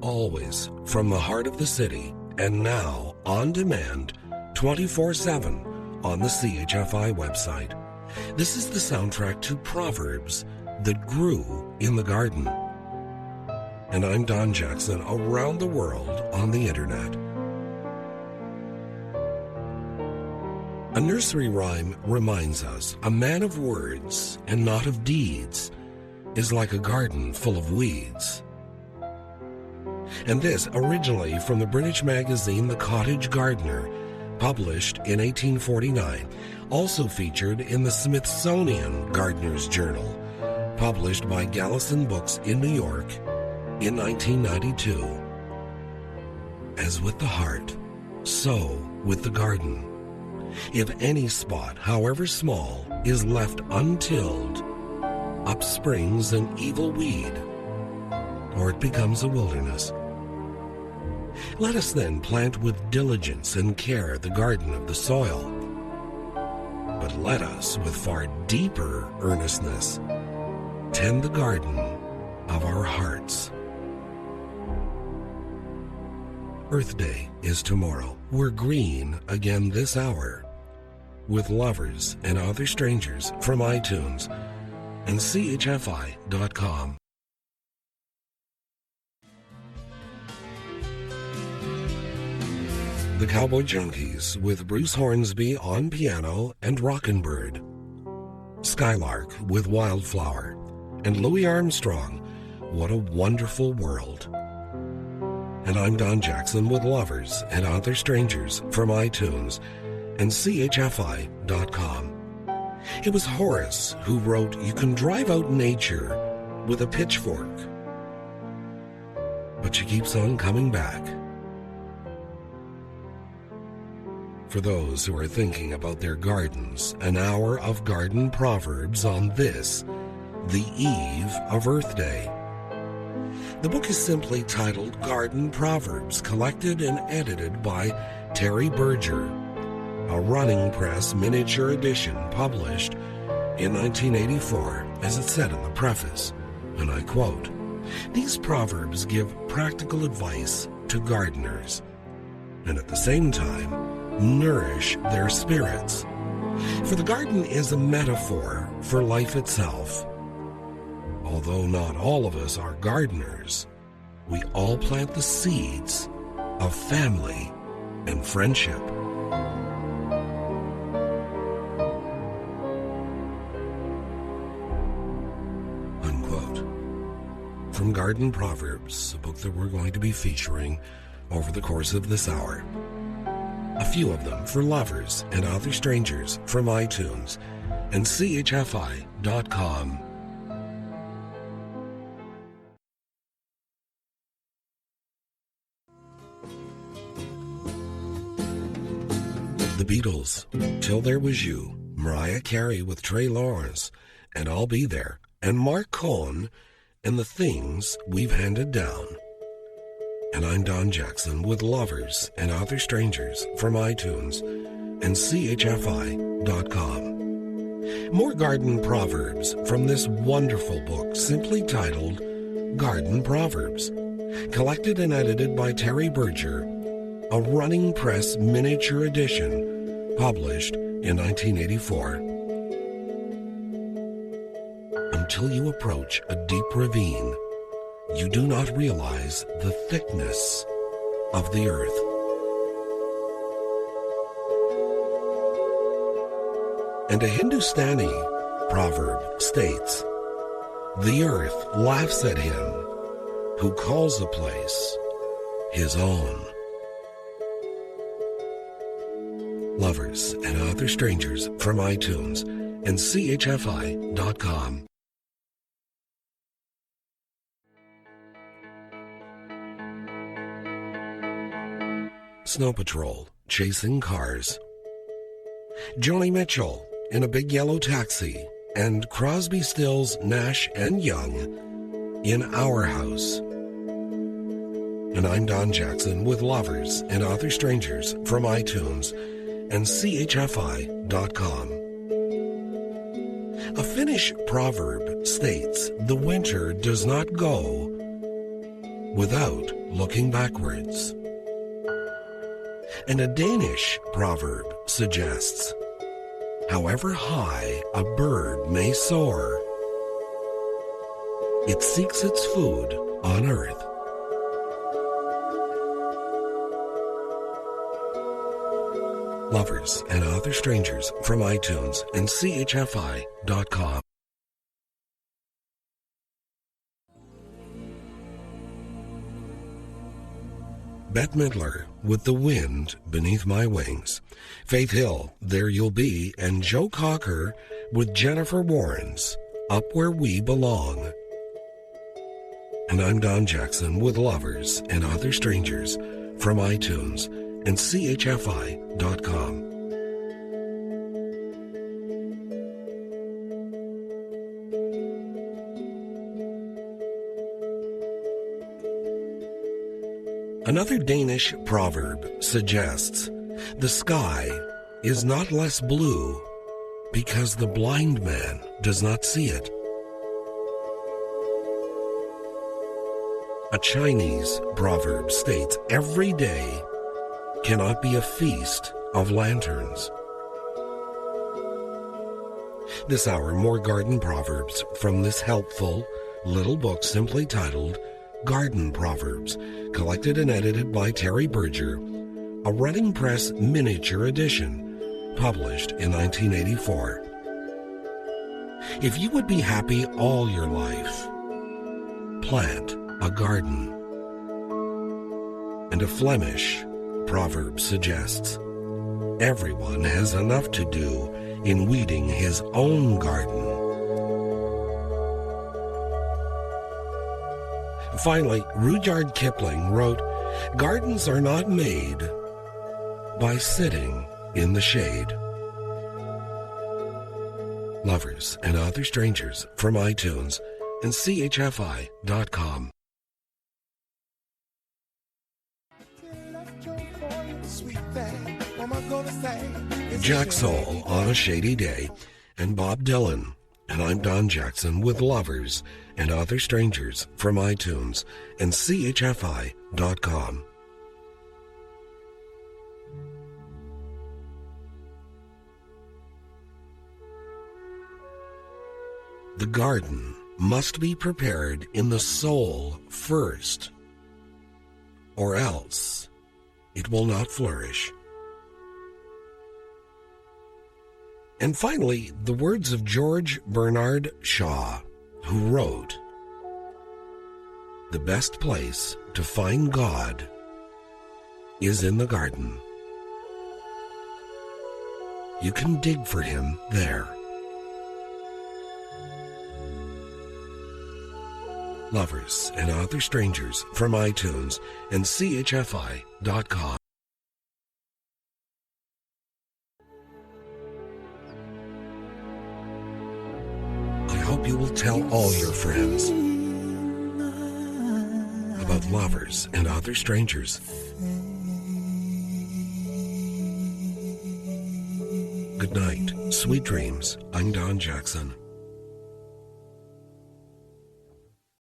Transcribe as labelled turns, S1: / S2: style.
S1: always from the heart of the city, and now on demand 24/7 on the CHFI website. This is the soundtrack to Proverbs that grew in the garden. And I'm Don Jackson, around the world on the internet. A nursery rhyme reminds us, a man of words and not of deeds is like a garden full of weeds. And this, originally from the British magazine The Cottage Gardener, published in 1849, also featured in the Smithsonian Gardener's Journal, published by Gallison Books in New York in 1992. As with the heart, so with the garden. If any spot, however small, is left untilled, up springs an evil weed, or it becomes a wilderness. Let us then plant with diligence and care the garden of the soil. But let us, with far deeper earnestness, tend the garden of our hearts. Earth Day is tomorrow. We're green again this hour with Lovers and Other Strangers from iTunes and CHFI.com. The Cowboy Junkies with Bruce Hornsby on piano and Rockin' Bird. Skylark with Wildflower. And Louis Armstrong, What a Wonderful World. And I'm Don Jackson with Lovers and Other Strangers from iTunes and CHFI.com. It was Horace who wrote, "You can drive out nature with a pitchfork, but she keeps on coming back." For those who are thinking about their gardens, an hour of garden proverbs on this, the eve of Earth Day. The book is simply titled Garden Proverbs, collected and edited by Terry Berger, a running press miniature edition published in 1984, as it said in the preface, and I quote, "These proverbs give practical advice to gardeners, and at the same time, nourish their spirits. For the garden is a metaphor for life itself. Although not all of us are gardeners, we all plant the seeds of family and friendship." Unquote. From Garden Proverbs, a book that we're going to be featuring over the course of this hour. A few of them for Lovers and Other Strangers from iTunes and CHFI.com. The Beatles, Till There Was You, Mariah Carey with Trey Lawrence, and I'll Be There, and Marc Cohn, and The Things We've Handed Down. And I'm Don Jackson with Lovers and Other Strangers from iTunes and CHFI.com. More garden proverbs from this wonderful book simply titled Garden Proverbs, collected and edited by Terry Berger, a running press miniature edition published in 1984. Until you approach a deep ravine, you do not realize the thickness of the earth. And a Hindustani proverb states, "The earth laughs at him who calls a place his own." Lovers and Other Strangers from iTunes and CHFI.com. Snow Patrol, Chasing Cars. Joni Mitchell in a Big Yellow Taxi, and Crosby, Stills, Nash, and Young in Our House. And I'm Don Jackson with Lovers and Other Strangers from iTunes and CHFI.com. A Finnish proverb states, "The winter does not go without looking backwards. And a Danish proverb suggests, however high a bird may soar, it seeks its food on earth. Lovers and Other Strangers from iTunes and CHFI.com. Bette Midler, With the Wind Beneath My Wings. Faith Hill, There You'll Be, and Joe Cocker with Jennifer Warren's Up Where We Belong. And I'm Don Jackson with Lovers and Other Strangers from iTunes and CHFI.com. Another Danish proverb suggests the sky is not less blue because the blind man does not see it. A Chinese proverb states every day cannot be a feast of lanterns. This hour, more garden proverbs from this helpful little book simply titled Garden Proverbs, collected and edited by Terry Berger, a Running Press miniature edition, published in 1984. If you would be happy all your life, plant a garden. And a Flemish proverb suggests, everyone has enough to do in weeding his own garden. Finally, Rudyard Kipling wrote, gardens are not made by sitting in the shade. Lovers and Other Strangers from iTunes and CHFI.com. Jacksoul on a Shady Day, and Bob Dylan. And I'm Don Jackson with Lovers and Other Strangers from iTunes and CHFI.com. The garden must be prepared in the soul first, or else it will not flourish. And finally, the words of George Bernard Shaw, who wrote, the best place to find God is in the garden. You can dig for him there. Lovers and Other Strangers from iTunes and CHFI.com. You will tell all your friends about Lovers and Other Strangers. Good night, sweet dreams. I'm Don Jackson.